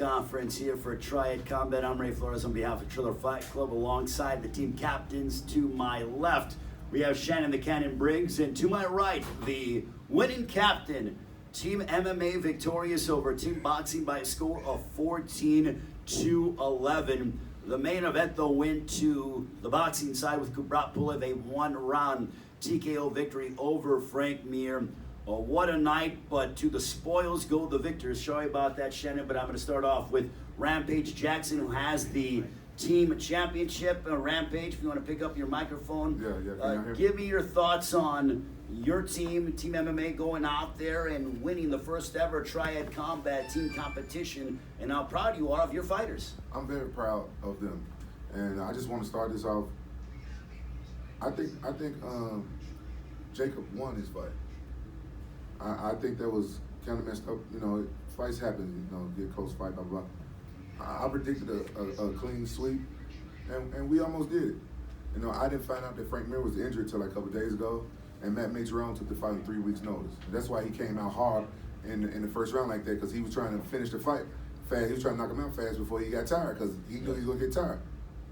conference here for Triad Combat. I'm Flores on behalf of Triad Fight Club, alongside the team captains. To my left, we have Shannon the Cannon Briggs, and to my right, the winning captain, Team MMA victorious over Team Boxing by a score of 14-11. The main event, though, went to the boxing side with Kurat Pulev, a one-round TKO victory over Frank Mir. What a night, but to the spoils go the victors. Sorry about that, Shannon, but I'm going to start off with Rampage Jackson, who has the team championship. Rampage, if you want to pick up your microphone. Give me your thoughts on your team, Team MMA, going out there and winning the first ever Triad Combat team competition, and how proud you are of your fighters. I'm very proud of them, and I just want to start this off. I think Jacob won his fight. I think that was kind of messed up. You know, fights happen. You know, get close fight, blah blah. I predicted a clean sweep, and we almost did it. You know, I didn't find out that Frank Mir was injured until like a couple days ago, and Matt Majorone took the fight in 3 weeks' notice. That's why he came out hard in the first round like that, because he was trying to finish the fight fast. He was trying to knock him out fast before he got tired, because he knew he was gonna get tired.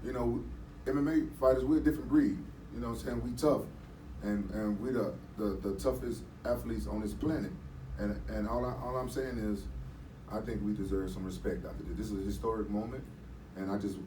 You know, MMA fighters, we're a different breed. You know what I'm saying? We tough. And we the toughest athletes on this planet, and all I'm saying is, I think we deserve some respect after this. This is a historic moment, and I just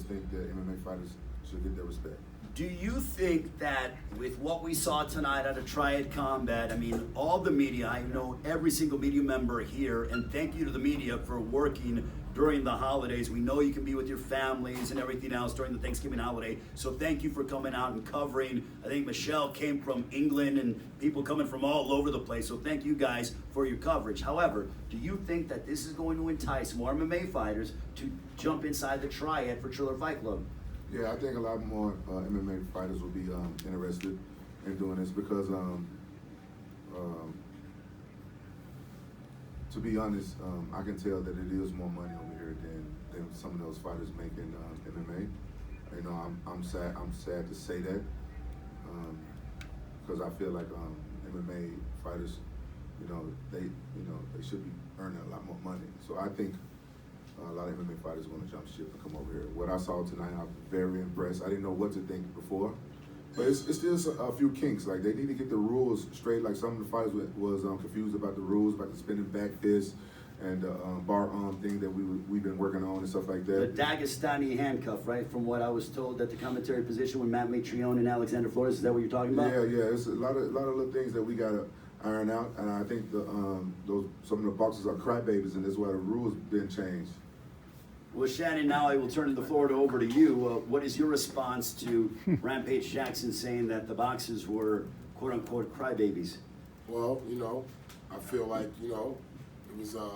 think that MMA fighters should get their respect. Do you think that with what we saw tonight at a Triad Combat, I mean, all the media, I know every single media member here, and thank you to the media for working during the holidays. We know you can be with your families and everything else during the Thanksgiving holiday, so thank you for coming out and covering. I think Michelle came from England and people coming from all over the place, so thank you guys for your coverage. However, do you think that this is going to entice more MMA fighters to jump inside the Triad for Triad Fight Club? Yeah, I think a lot more MMA fighters will be interested in doing this, because to be honest, I can tell that it is more money over here than some of those fighters make in MMA. You know, I'm sad to say that, because I feel like MMA fighters, they should be earning a lot more money. So I think a lot of MMA fighters are going to jump ship and come over here. What I saw tonight, I'm very impressed. I didn't know what to think before, but it's still a few kinks. Like, they need to get the rules straight. Like, some of the fighters was confused about the rules, about the spinning back fist and the bar arm thing that we've been working on and stuff like that. The Dagestani handcuff, right? From what I was told at the commentary position with Matt Majorone and Alexander Flores. Is that what you're talking about? Yeah. It's a lot of little things that we gotta iron out, and I think some of the boxers are crybabies, and that's why the rules didn't change. Well, Shannon, now I will turn the floor over to you. What is your response to Rampage Jackson saying that the boxers were quote-unquote crybabies? Well, I feel like, it was a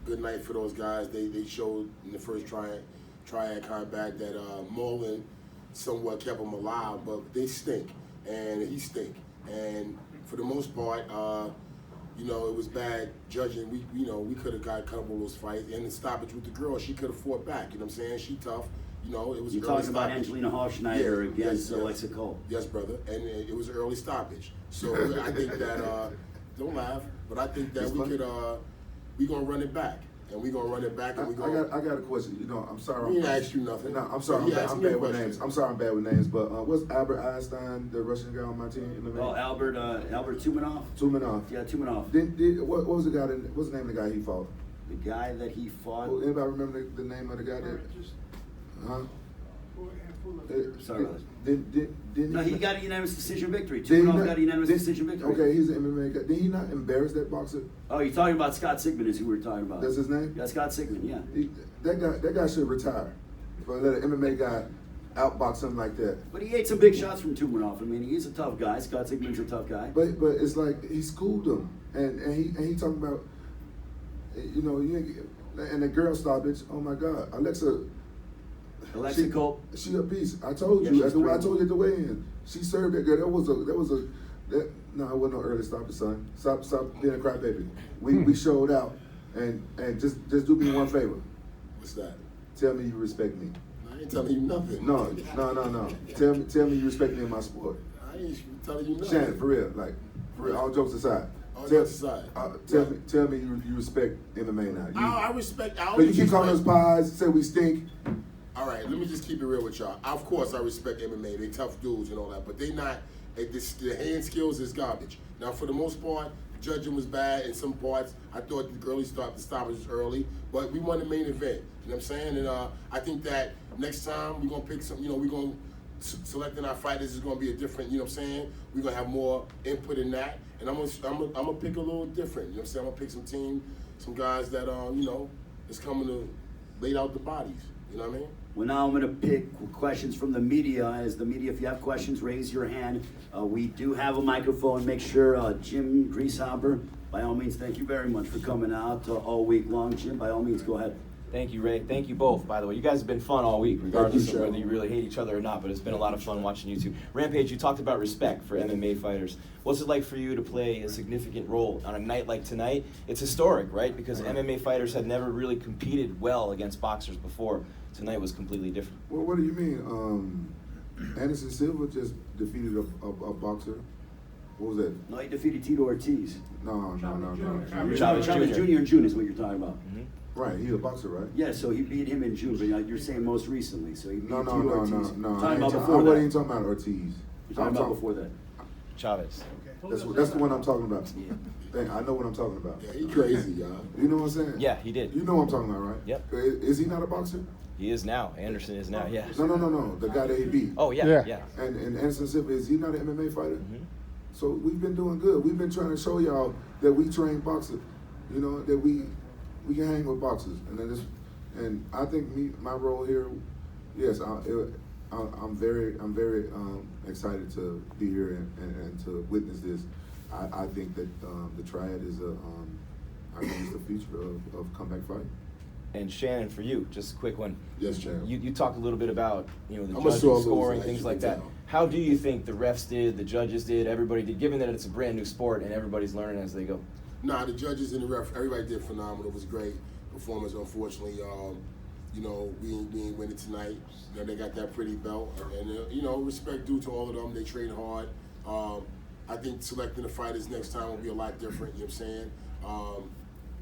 good night for those guys. They showed in the first Triad Combat that Mullen somewhat kept them alive, but they stink, and he stink. And for the most part, it was bad judging. We could have got a couple of those fights, and the stoppage with the girl, she could have fought back. You know what I'm saying? She tough. It was. You're talking about Angelina Hallschneider against Alexa Cole. Yes, brother, and it was an early stoppage. So I think that don't laugh, but I think that we gonna run it back, and we gonna run it back, and we gonna. I got a question. I'm sorry. We didn't ask you nothing. No, I'm sorry. I'm bad with names. I'm sorry, I'm bad with names. But what's Albert Einstein, the Russian guy on my team? Oh, Albert Tumanov. Tumanov. Yeah, Tumanov. What was the guy? What's the name of the guy he fought? The guy that he fought. Oh, anybody remember the name of the guy that? Sorry. No, he got a unanimous decision victory. Tumanov got a unanimous decision victory. Okay, he's an MMA guy. Did he not embarrass that boxer? Oh, you're talking about Scott Sigmund, is who we were talking about. That's his name? Yeah, Scott Sigmund, yeah. That guy should retire. For let an MMA guy outbox him like that. But he ate some big shots from Tumanov. I mean, he's a tough guy. Scott Sigmund's a tough guy. But it's like he schooled him, and he talking about, and the girl stoppage. Oh my God, Alexa Cole. She a beast. I told you. I told you at the weigh-in. She served that girl. No, it wasn't no early stoppage, son. Stop being a crybaby. We showed out, and just do me one favor. What's that? Tell me you respect me. I ain't telling you nothing. No. Tell me you respect me in my sport. I ain't telling you nothing. Shannon, for real, all jokes aside, On the other side. Tell me you respect MMA now. I respect. I But always you keep calling us respect. pies, say we stink. All right, let me just keep it real with y'all. Of course, I respect MMA. They tough dudes and all that, but they not. The hand skills is garbage. Now, for the most part, the judging was bad in some parts. I thought the early start, the stoppage was early, but we won the main event. You know what I'm saying? And I think that next time we're gonna pick some. You know, we're gonna selecting our fighters is gonna be a different. You know what I'm saying? We're gonna have more input in that, and I'm gonna pick a little different. You know what I'm saying? I'm gonna pick some guys that you know, is coming to lay out the bodies. You know what I mean? Well, now I'm going to pick questions from the media. As the media, if you have questions, raise your hand. We do have a microphone. Make sure Jim Grieshopper, by all means, thank you very much for coming out all week long. Jim, by all means, go ahead. Thank you, Ray. Thank you both, by the way. You guys have been fun all week, regardless of Shannon. whether you really hate each other or not, but it's been a lot of fun watching you two. Rampage, you talked about respect for MMA fighters. What's it like for you to play a significant role on a night like tonight? It's historic, right? Because MMA fighters had never really competed well against boxers before. Tonight was completely different. Well, what do you mean? Anderson Silva just defeated a boxer. What was that? No, he defeated Tito Ortiz. No. Chavez Chavez Jr. Jr. in June is what you're talking about. Mm-hmm. Right, he's a boxer, right? Yeah, so he beat him in June, but you're saying most recently. So he beat No. Tito Ortiz. I Talking about wasn't before that. even talking about Ortiz. You're talking about before that. Chavez. That's the one I'm talking about. I know what I'm talking about. Yeah, he crazy, y'all. You know what I'm saying? Yeah, he did. You know what I'm talking about, right? Yep. Is he not a boxer? He is now. Anderson is now, yeah. No. The guy that he beat. Oh, yeah. And Anderson Silva, is he not an MMA fighter? Mm-hmm. So we've been doing good. We've been trying to show y'all that we train boxers. You know, that we can hang with boxers. And I think my role here, yes, I'm very excited to be here and to witness this. I think that the Triad is I think it's the future of comeback fight. And Shannon, for you, just a quick one. Yes, Shannon. You talked a little bit about the I'm a judging, sore loser, scoring, as things you like can that. tell. How do you think the refs did, the judges did, everybody did, given that it's a brand new sport and everybody's learning as they go? Nah, the judges and the ref, everybody did phenomenal. It was a great performance. Unfortunately, you know, we ain't winning tonight. You know, they got that pretty belt, and you know, respect due to all of them. They train hard. I think selecting the fighters next time will be a lot different. You know what I'm saying?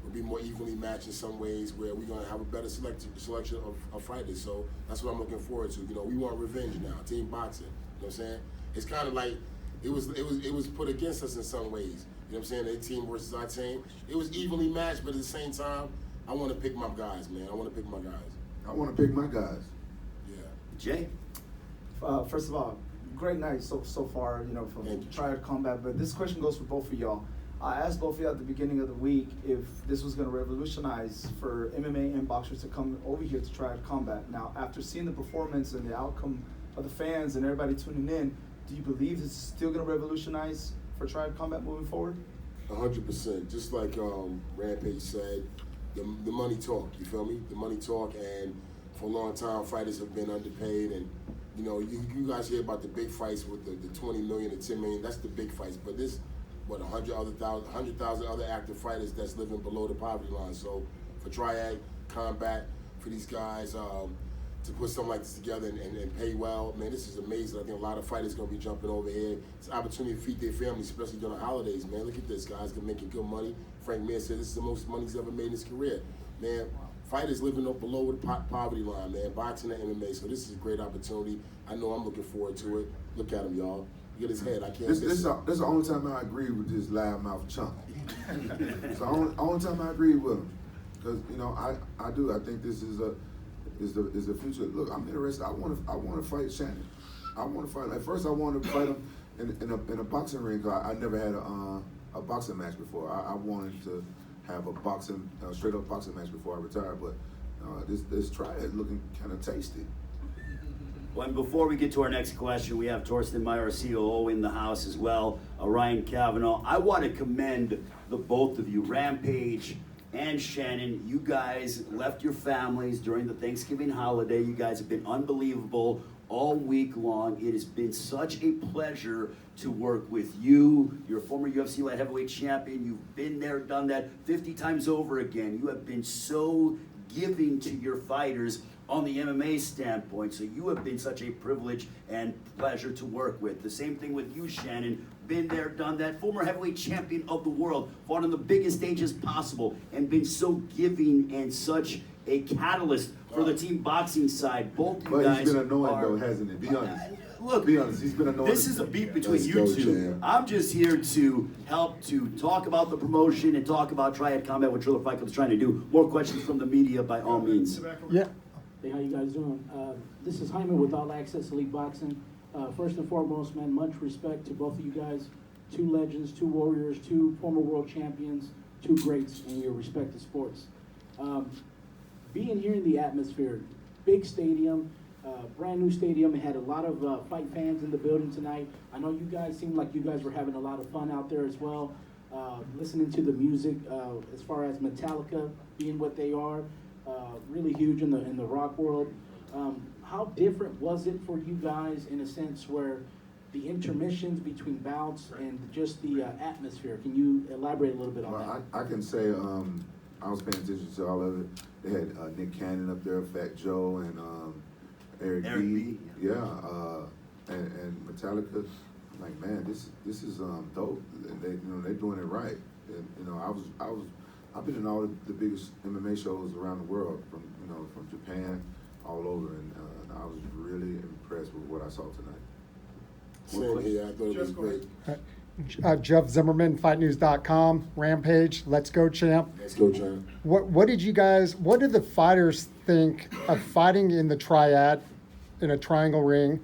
We'll be more evenly matched in some ways, where we're gonna have a better selection of fighters. So that's what I'm looking forward to. You know, we want revenge now. Team boxing. You know what I'm saying? It's kind of like it was put against us in some ways. You know what I'm saying? Their team versus our team. It was evenly matched, but at the same time, I want to pick my guys, man. I want to pick my guys. I want to pick my guys. Yeah. Jay? First of all, great night so far, you know, from Thank you. Triad Combat. But this question goes for both of y'all. I asked both of you at the beginning of the week if this was going to revolutionize for MMA and boxers to come over here to Triad Combat. Now, after seeing the performance and the outcome of the fans and everybody tuning in, do you believe it's still going to revolutionize for Triad Combat moving forward? 100%. Just like Rampage said, the money talk. You feel me? The money talk, and for a long time, fighters have been underpaid, and you know, you guys hear about the big fights with the 20 million and 10 million. That's the big fights, but this. 100,000 other active fighters that's living below the poverty line. So for Triad Combat, for these guys to put something like this together and pay well, man, this is amazing. I think a lot of fighters going to be jumping over here. It's an opportunity to feed their families, especially during the holidays, man. Look at this, guys, they're making good money. Frank Mir said this is the most money he's ever made in his career. Man, fighters living up below the poverty line, man, boxing and MMA. So this is a great opportunity. I know I'm looking forward to it. Look at him, y'all. Get his head. I can't. This is the only time I agree with this loudmouth chump. It's the only time I agree with him, because you know I do. I think this is the future. Look, I'm interested. I want to fight Shannon. I want to fight. At first, I wanted to fight him in a boxing ring. Cause I never had a boxing match before. I wanted to have a straight up boxing match before I retired. But this Triad looking kind of tasty. Well, and before we get to our next question, we have Torsten Meyer, our COO, in the house as well, Ryan Kavanaugh. I want to commend the both of you, Rampage and Shannon. You guys left your families during the Thanksgiving holiday. You guys have been unbelievable all week long. It has been such a pleasure to work with you. You're a former UFC light heavyweight champion. You've been there, done that 50 times over again. You have been so giving to your fighters on the MMA standpoint, so you have been such a privilege and pleasure to work with. The same thing with you, Shannon. been there, done that, former heavyweight champion of the world, fought on the biggest stages possible, and been so giving and such a catalyst for the team boxing side. Both you But guys he's been annoying are, though, hasn't he? Be honest. Look, Be honest, he's been annoying. this is a beef between Let's you go, two. champ. I'm just here to help to talk about the promotion and talk about Triad Combat, what Triller Fight Club's trying to do. More questions from the media by all means. Yeah. Hey, how you guys doing? This is Hyman with All Access Elite Boxing. First and foremost, man, much respect to both of you guys. Two legends, two warriors, two former world champions, two greats in your respective sports. Being here in the atmosphere, big stadium, brand new stadium, it had a lot of fight fans in the building tonight. I know you guys seemed like you guys were having a lot of fun out there as well. Listening to the music, as far as Metallica being what they are, really huge in the rock world. How different was it for you guys in a sense where the intermissions between bouts and just the atmosphere? Can you elaborate a little bit on that? Well, I can say I was paying attention to all of it. They had Nick Cannon up there, Fat Joe, and Eric B. Yeah, and Metallica. I'm like, man, this is dope. And they're doing it right. And I've been in all the biggest MMA shows around the world, from Japan, all over, and I was really impressed with what I saw tonight. Same here. I thought it was great. Jeff Zimmerman, FightNews.com, Rampage, let's go, champ. Let's go, champ. What did the fighters think of fighting in the triad, in a triangle ring,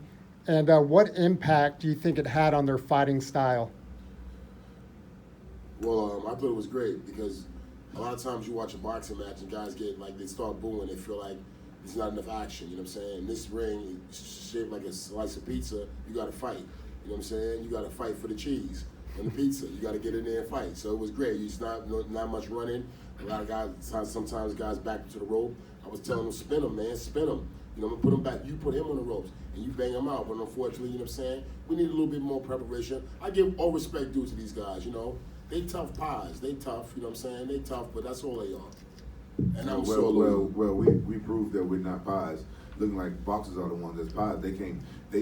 and what impact do you think it had on their fighting style? Well, I thought it was great because a lot of times you watch a boxing match and guys get like, they start booing, they feel like there's not enough action, you know what I'm saying? This ring is shaped like a slice of pizza, you gotta fight. You know what I'm saying? You gotta fight for the cheese and the pizza. You gotta get in there and fight. So it was great. It's not much running. A lot of guys, sometimes guys back to the rope. I was telling them, spin them, man, spin them. You know, put him back. You put him on the ropes and you bang him out. But unfortunately, you know what I'm saying? We need a little bit more preparation. I give all respect due to these guys, you know. They tough pies. They tough, you know what I'm saying? They tough, but that's all they are. And I'm Well, we proved that we're not pies. Looking like boxers are the ones that's pies. They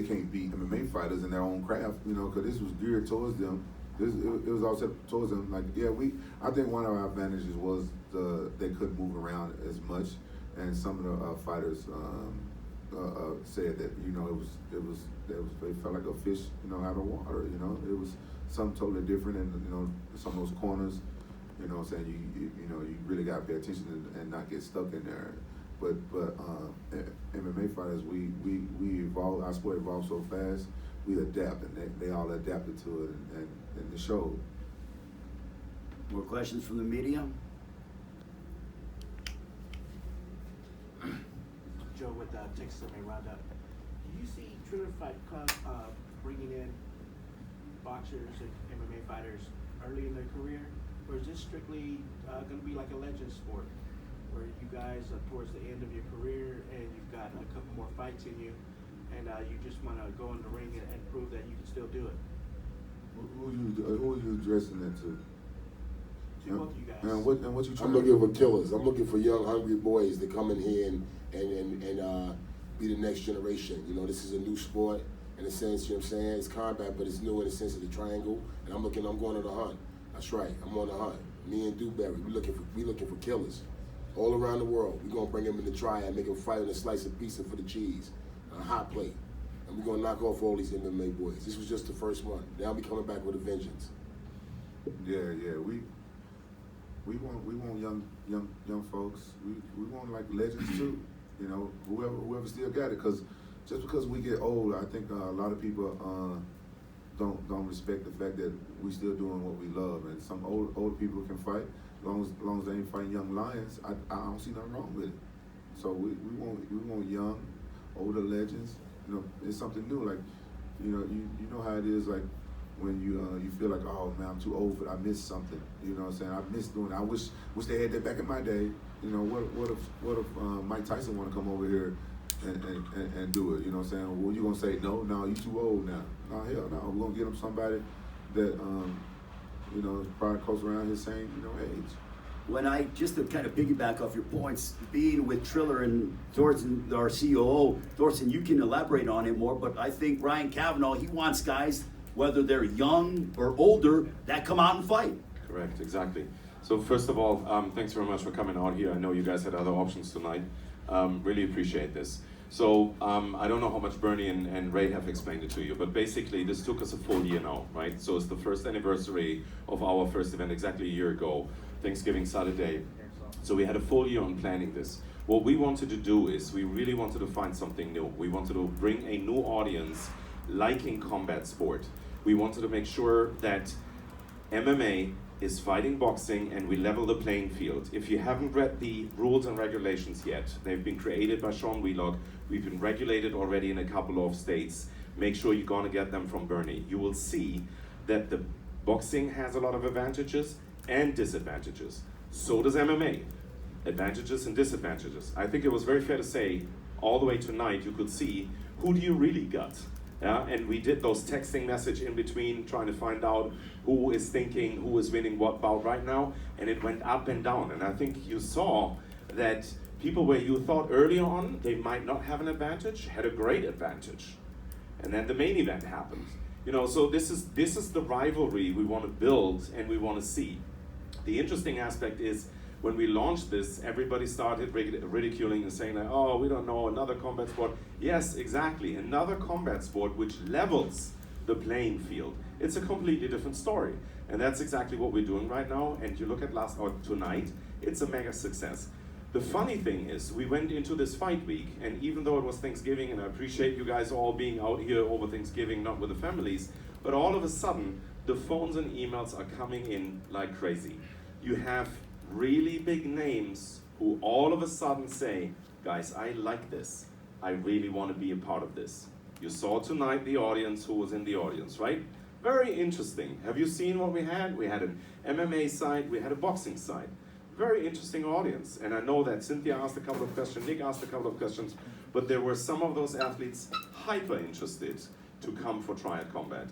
can't beat MMA fighters in their own craft, you know, because this was geared towards them. It was all set towards them. Like, yeah, I think one of our advantages was they couldn't move around as much, and some of the fighters said that, you know, they felt like a fish, you know, out of water. You know, it was something totally different, and you know, some of those corners, you know what I'm saying, you know, you really got to pay attention and not get stuck in there. But MMA fighters, we evolve. Our sport evolves so fast. We adapt, and they all adapted to it, and the show. More questions from the media? Joe with Texas MMA Roundup. Do you see Triad Fight Club bringing in boxers and MMA fighters early in their career, or is this strictly going to be like a legend sport, where you guys are towards the end of your career and you've got a couple more fights in you, and you just want to go in the ring and prove that you can still do it? Who are you addressing that to? Both of you guys. And what you trying I'm to looking for killers. I'm looking for young, hungry boys to come in here and be the next generation. You know, this is a new sport in a sense, you know what I'm saying? It's combat, but it's new in the sense of the triangle. And I'm going on the hunt. That's right, I'm on the hunt. Me and Dewberry, we looking for killers all around the world. We're gonna bring them in the triad, make them fight on a slice of pizza for the cheese, on a hot plate. And we're gonna knock off all these MMA boys. This was just the first one. Now we coming back with a vengeance. Yeah, we want young folks. We want like legends too. You know, whoever still got it. Cause just because we get old, I think a lot of people don't respect the fact that we still doing what we love. And some old people can fight. As long as they ain't fighting young lions, I don't see nothing wrong with it. So we want young, older legends. You know, it's something new. Like, you know how it is. Like when you feel like, oh man, I'm too old for it. I missed something. You know what I'm saying? I missed doing it. I wish they had that back in my day. You know, what if Mike Tyson want to come over here and do it? You know what I'm saying? Well, you gonna say no? You too old now. No, hell no. We're gonna get him somebody that you know, is probably close around his same, you know, age. When just to kind of piggyback off your points, being with Triller and Thorsten, our COO, Thorsten, you can elaborate on it more, but I think Ryan Cavanaugh, he wants guys whether they're young or older, that come out and fight. Correct, exactly. So first of all, thanks very much for coming out here. I know you guys had other options tonight. Really appreciate this. So I don't know how much Bernie and Ray have explained it to you, but basically this took us a full year now, right? So it's the first anniversary of our first event exactly a year ago, Thanksgiving Saturday. So we had a full year on planning this. What we wanted to do is we really wanted to find something new. We wanted to bring a new audience liking combat sport. We wanted to make sure that MMA is fighting boxing and we level the playing field. If you haven't read the rules and regulations yet, they've been created by Sean Wheelock. We've been regulated already in a couple of states. Make sure you're gonna get them from Bernie. You will see that the boxing has a lot of advantages and disadvantages. So does MMA. Advantages and disadvantages. I think it was very fair to say, all the way tonight, you could see who do you really got. Yeah, and we did those texting message in between, trying to find out who is thinking, who is winning what bout right now, and it went up and down. And I think you saw that people where you thought earlier on they might not have an advantage, had a great advantage. And then the main event happened. You know, so this is the rivalry we want to build and we want to see. The interesting aspect is when we launched this, everybody started ridiculing and saying like, oh, we don't know, another combat sport. Yes, exactly, another combat sport which levels the playing field. It's a completely different story. And that's exactly what we're doing right now. And you look at tonight, it's a mega success. The funny thing is, we went into this fight week, and even though it was Thanksgiving, and I appreciate you guys all being out here over Thanksgiving, not with the families, but all of a sudden, the phones and emails are coming in like crazy. You have really big names who all of a sudden say, guys, I like this. I really want to be a part of this. You saw tonight the audience who was in the audience, right? Very interesting. Have you seen what we had? We had an MMA side, we had a boxing side. Very interesting audience. And I know that Cynthia asked a couple of questions, Nick asked a couple of questions, but there were some of those athletes hyper interested to come for Triad Combat.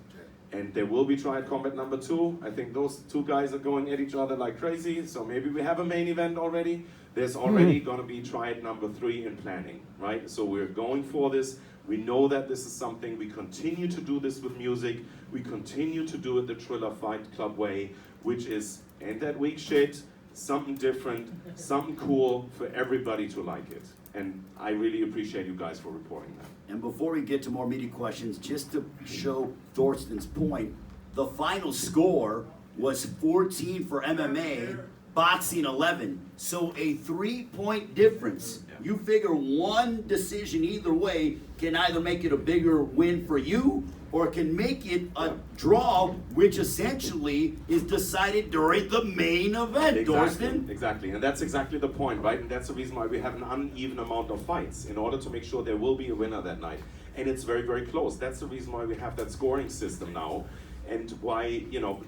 And there will be Triad Combat number 2. I think those two guys are going at each other like crazy, so maybe we have a main event already. There's already going to be Triad number 3 in planning, right? So we're going for this. We know that this is something. We continue to do this with music. We continue to do it the Triller Fight Club way, which is, ain't that weak shit, something different, something cool for everybody to like it. And I really appreciate you guys for reporting that. And before we get to more media questions, just to show Thorsten's point, the final score was 14 for MMA, boxing 11. So a 3-point difference. You figure one decision either way can either make it a bigger win for you or can make it a draw, which essentially is decided during the main event, Thorsten. Exactly, and that's exactly the point, right? And that's the reason why we have an uneven amount of fights, in order to make sure there will be a winner that night. And it's very, very close. That's the reason why we have that scoring system now, and why, you know,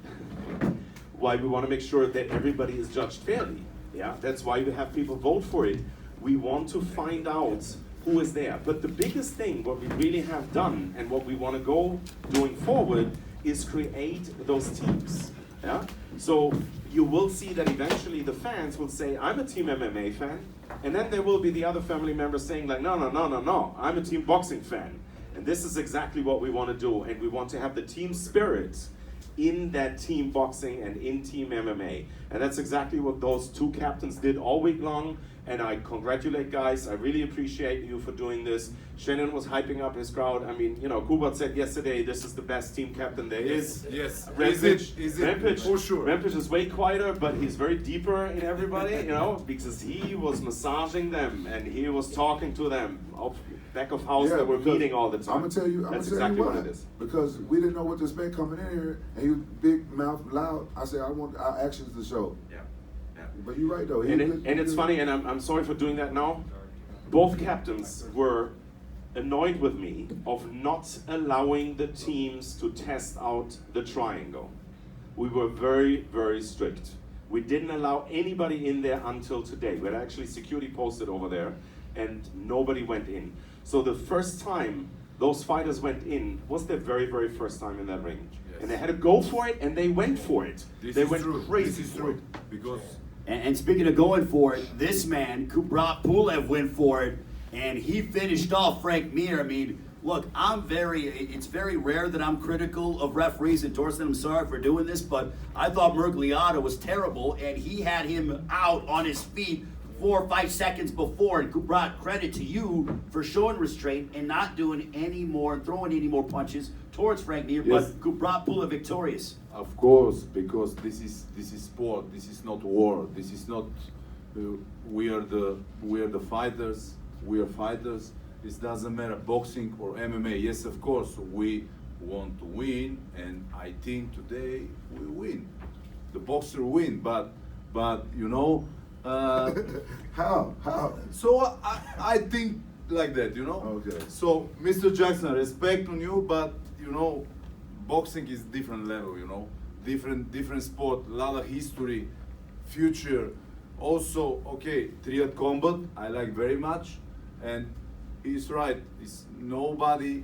why we want to make sure that everybody is judged fairly. Yeah, that's why we have people vote for it. We want to find out who is there. But the biggest thing, what we really have done, and what we want to go doing forward, is create those teams. Yeah? So you will see that eventually the fans will say, I'm a Team MMA fan, and then there will be the other family members saying like, no, I'm a Team Boxing fan. And this is exactly what we want to do, and we want to have the team spirit in that Team Boxing and in Team MMA. And that's exactly what those two captains did all week long. And I congratulate guys, I really appreciate you for doing this. Shannon was hyping up his crowd. I mean, you know, Kurat said yesterday, this is the best team captain there is. Yes. Rampage, Is it? Rampage, For sure. Rampage is way quieter, but he's very deeper in everybody, you know, because he was massaging them and he was talking to them back of house that we're meeting all the time. I'm gonna tell you, That's exactly what it is. Because we didn't know what to expect coming in here, and he was big mouth, loud. I said, I want our actions to show. Yeah. But you're right though. And it's funny, and I'm sorry for doing that now. Both captains were annoyed with me of not allowing the teams to test out the triangle. We were very, very strict. We didn't allow anybody in there until today. We had actually security posted over there, and nobody went in. So the first time those fighters went in was their very, very first time in that ring. Yes. And they had to go for it, and they went for it. They went crazy for it. Because And speaking of going for it, this man, Kurat Pulev, went for it, and he finished off Frank Mir. I mean, Look, it's very rare that I'm critical of referees, and Torsten, I'm sorry for doing this, but I thought Mergliata was terrible, and he had him out on his feet 4 or 5 seconds before. And Kurat, credit to you for showing restraint and not doing any more, and throwing any more punches towards Frank Mir, Yes. but Kurat Pulev victorious. Of course, because this is sport. This is not war. This is not. We are the fighters. We are fighters. It doesn't matter boxing or MMA. Yes, of course, we want to win, and I think today we win. The boxer win, but you know. How? So I think like that, you know. Okay. So Mr. Jackson, respect on you, but you know, boxing is different level, you know, different sport, a lot of history, future. Also, okay, Triad Combat I like very much, and he's right. It's nobody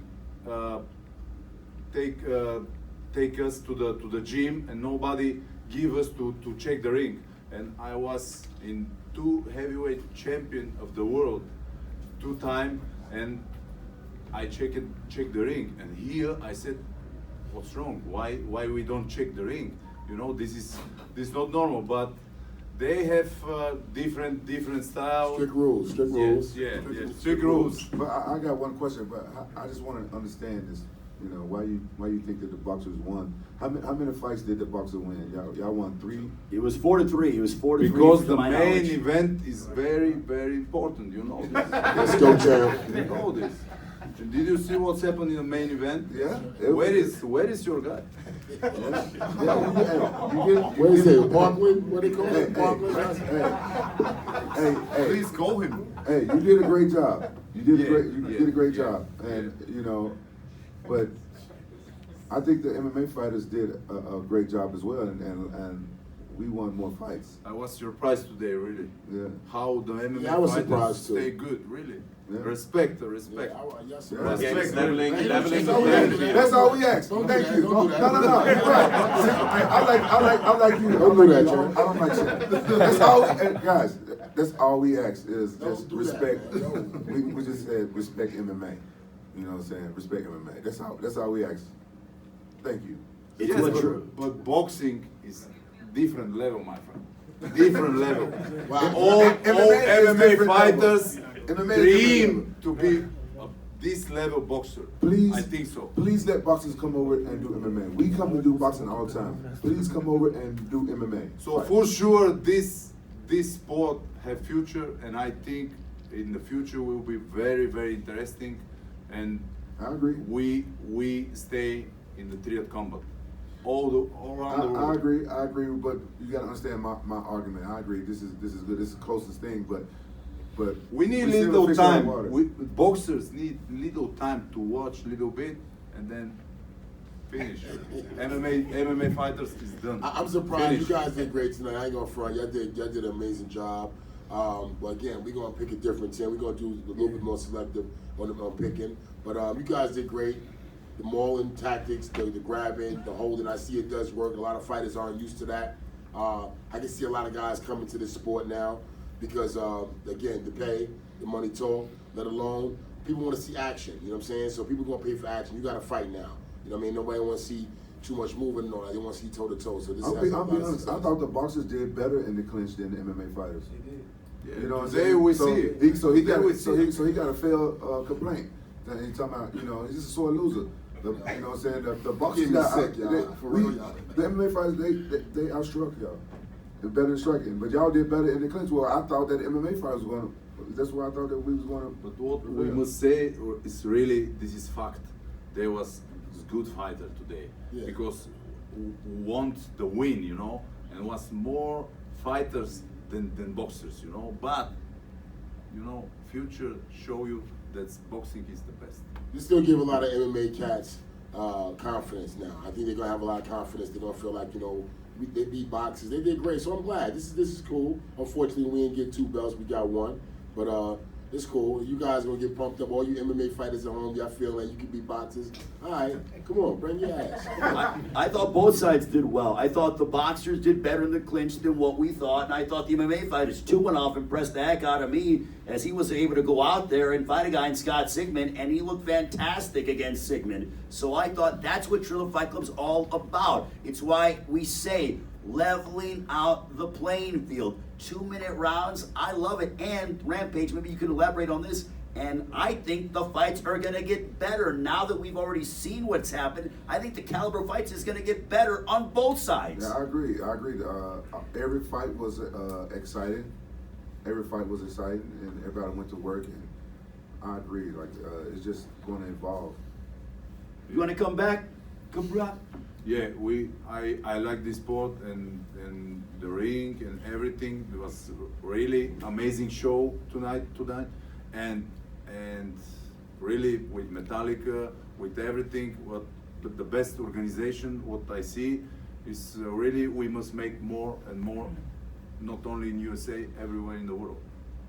take us to the gym, and nobody give us to check the ring. And I was in 2 heavyweight champion of the world 2 times, and I checked the ring. And here I said, what's wrong? Why we don't check the ring? You know, this is not normal. But they have different styles. Strict rules, strict rules. Yeah, strict rules. But I got one question, but I just want to understand this. You know, why you think that the boxers won? How many fights did the boxer win? Y'all won 3? It was 4-3. It was 4-3. Because to the my main knowledge. event is very important. You know this. Let's go, champ. You know this. And did you see what's happened in the main event? Yeah. Where is your guy? What is it, Parkland? What they call Hey, it? Parkland? hey, Please call him. hey, you did a great job. You did a great Yeah. job, and you know, but I think the MMA fighters did a great job as well, and we won more fights. I was surprised today, really. Yeah. How the MMA Yeah, I was fighters surprised too. stay good, really. Yeah. Respect. Yes, Yeah. Respect. Leveling That's the all we playing ask. field. That's all we ask. Don't do Thank that, you. don't do that. No. Right. I like you. Don't do that, I John. don't like shit. That's all, guys. That's all we ask is Don't just do that, respect. man. We just said respect MMA. You know what I'm saying? Respect MMA. That's all we ask. Thank you. It's Yes, what but, true. but boxing is different level, my friend. Different level. Wow. All MMA is MMA different fighters level. MMA is dream different to be this level boxer. Please, I think so. Please let boxers come over and do MMA. We come to do boxing all the time. Please come over and do MMA. So Right. for sure, this sport have future, and I think in the future will be very interesting, and I agree. we stay in the Triad Combat all around the world. I agree, but you gotta understand my argument. I agree. This is good. This is the closest thing, but We need still little fish out of time. water. Boxers need little time to watch little bit and then finish. MMA fighters is done. I'm surprised Finish. you guys did great tonight. I ain't gonna front. Y'all did an amazing job. But again, we're gonna pick a different team. We're gonna do a little bit more selective on picking. But you guys did great. The mauling tactics, the grabbing, the holding, I see it does work. A lot of fighters aren't used to that. I can see a lot of guys coming to this sport now because, again, the pay, the money talk, let alone people want to see action. You know what I'm saying? So people gonna pay for action. You got to fight now. You know what I mean? Nobody want to see too much moving and all that. They want to see toe to toe. So this I'll has be a lot of honest. I success. thought the boxers did better in the clinch than the MMA fighters. Yeah, You know what I'm today saying? we so see it. He, so he Today got we so see he it. so he got a failed complaint. And he's talking about, you know, he's just a sore loser. You know what I'm saying? The boxers Getting me got sick, y'all. For real, y'all. The MMA fighters they outstruck y'all. They're better in striking, but y'all did better in the clinch. Well, I thought that the MMA fighters were gonna. That's why I thought that we was gonna. But what we must say is really, this is fact. There was good fighter today Yeah. because want the win, you know, and was more fighters than boxers, you know. But you know, future show you that boxing is the best. You still give a lot of MMA cats confidence now. I think they're gonna have a lot of confidence. They're gonna feel like, you know, they beat boxers. They did great, so I'm glad. This is cool. Unfortunately, we didn't get 2 belts. We got 1, but It's cool. You guys gonna get pumped up. All you MMA fighters at home, y'all feel like you can be boxers. All right, come on, bring your ass. I thought both sides did well. I thought the boxers did better in the clinch than what we thought, and I thought the MMA fighters too went off and impressed the heck out of me as he was able to go out there and fight a guy in Scott Sigmund, and he looked fantastic against Sigmund. So I thought that's what Triller Fight Club's all about. It's why we say leveling out the playing field. 2-minute rounds, I love it. And Rampage, maybe you could elaborate on this. And I think the fights are going to get better now that we've already seen what's happened. I think the caliber of fights is going to get better on both sides. Yeah, I agree. Every fight was exciting. Every fight was exciting, and everybody went to work. And I agree. Like it's just going to evolve. You want to come back, Kurat? Yeah, I like this sport and the ring and everything. It was really amazing show tonight, and really with Metallica, with everything. What the best organization? What I see is really we must make more and more, not only in USA, everywhere in the world.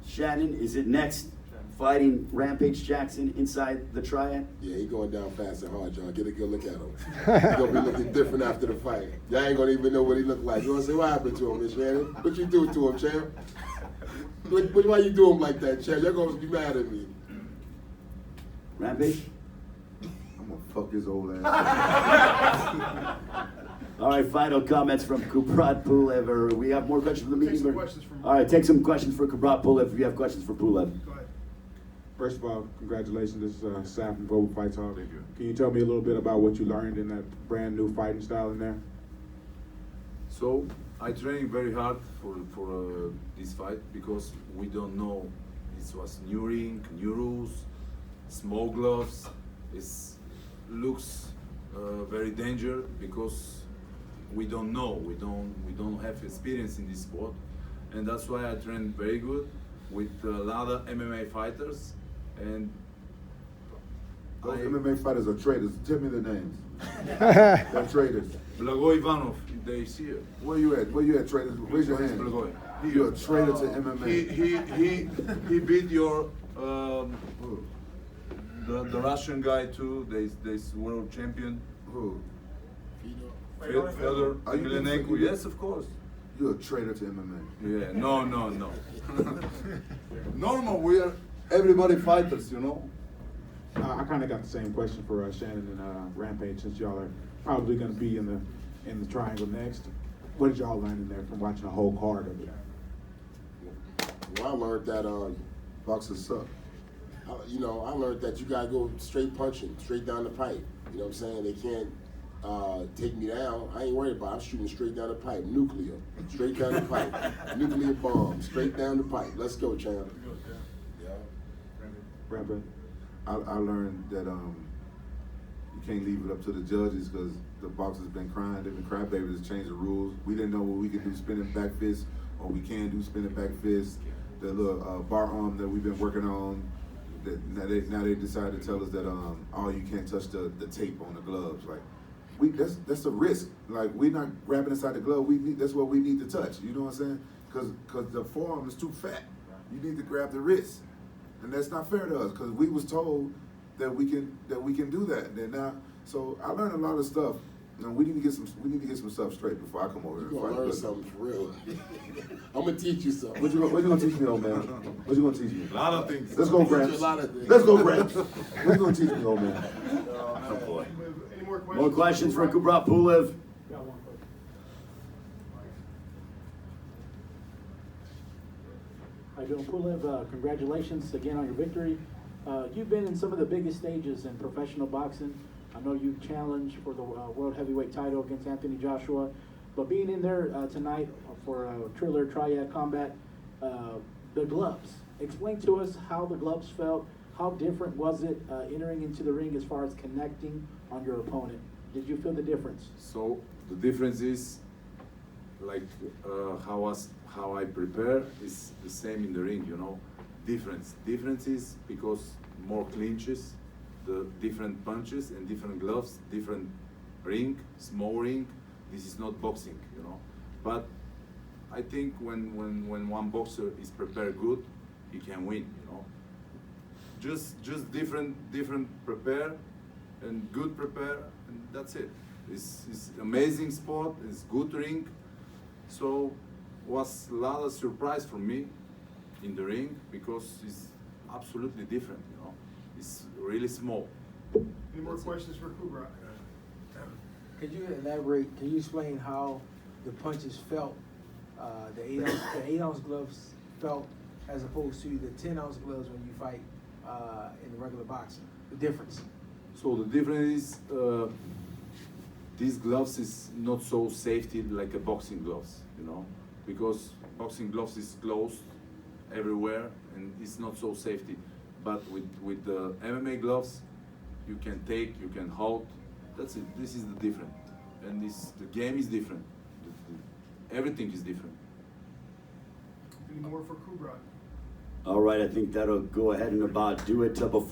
Shannon, is it next? Fighting Rampage Jackson inside the Triad? Yeah, he going down fast and hard, y'all. Get a good look at him. He's gonna be looking different after the fight. Y'all ain't gonna even know what he looked like. You wanna say what happened to him, Miss Shannon? What you do to him, champ? Why you do him like that, champ? You're gonna be mad at me. Rampage? I'm gonna fuck his old ass. All right, final comments from Kurat Pulev. We have more questions from the meeting? Take some questions from- All right, take some questions for Kurat Pulev if you have questions for Pulev. Go ahead. First of all, congratulations. This is Sam from Global Fight Talk. Thank you. Can you tell me a little bit about what you learned in that brand new fighting style in there? So I trained very hard for this fight because we don't know. This was new ring, new rules, small gloves. It looks very dangerous because we don't know. We don't have experience in this sport, and that's why I trained very good with a lot of MMA fighters. And Those MMA fighters are traitors. Tell me their names. They're traitors. Blagoy Ivanov, they see it. Where you at? Where you at, traitors? Raise your hand. Blagoy. You're a traitor to MMA. He beat your the Russian guy too. This world champion. Who? Fedor Are you Emelianenko. being- Yes, of course. You're a traitor to MMA. Yeah. No. Normal. We are everybody fighters, you know. I kind of got the same question for Shannon and Rampage, since y'all are probably going to be in the triangle next. What did y'all learn in there from watching a whole card of it? Well, I learned that Boxers suck. I learned that you gotta go straight punching, straight down the pipe. You know what I'm saying? They can't take me down. I ain't worried about it. I'm shooting straight down the pipe. Nuclear. Straight down the pipe. Nuclear bomb. Straight down the pipe. Let's go, champ. Yeah. Rampage? I learned that you can't leave it up to the judges because the boxers been crying. They've been crybabies to change the rules. We didn't know what we could do spinning back fists or we can do spinning back fists. The little bar arm that we've been working on. That now they decided to tell us that you can't touch the tape on the gloves. Like that's a risk. Like we're not grabbing inside the glove. That's what we need to touch. You know what I'm saying? Because the forearm is too fat. You need to grab the wrist. And that's not fair to us because we was told that we can do that. And then now, so I learned a lot of stuff. And we need to get some stuff straight before I come over here. You're gonna learn something for real. I'm gonna teach you something. What you gonna teach me, old man? What you gonna teach me? A lot of things. Let's go, Gramps. A lot of things. Let's go, Gramps. What you gonna teach me, old man? Oh boy. Any more questions? More questions for Kurat Pulev? Got one question. How you doing, Pulev? Congratulations again on your victory. You've been in some of the biggest stages in professional boxing. I know you challenged for the world heavyweight title against Anthony Joshua, but being in there tonight for Triller Triad Combat, the gloves. Explain to us how the gloves felt. How different was it entering into the ring as far as connecting on your opponent? Did you feel the difference? So the difference is like how I prepare is the same in the ring, you know. Difference is because more clinches, the different punches and different gloves, different ring, small ring. This is not boxing, you know. But I think when one boxer is prepared good, he can win, you know. just different prepare and good prepare, and that's it. It's amazing sport. It's good ring. So was a lot of surprise for me in the ring because it's absolutely different. You know, it's really small. Any more questions for Kurat? Could you elaborate? Can you explain how the punches felt? The 8-ounce gloves felt as opposed to the 10-ounce gloves when you fight in the regular boxing. The difference. So the difference is these gloves is not so safety like a boxing gloves, you know, because boxing gloves is closed everywhere and it's not so safety. But with the MMA gloves, you can take, you can hold. That's it. This is the different, and the game is different. Everything is different. Any more for Kurat? All right, I think that'll go ahead and about do it before.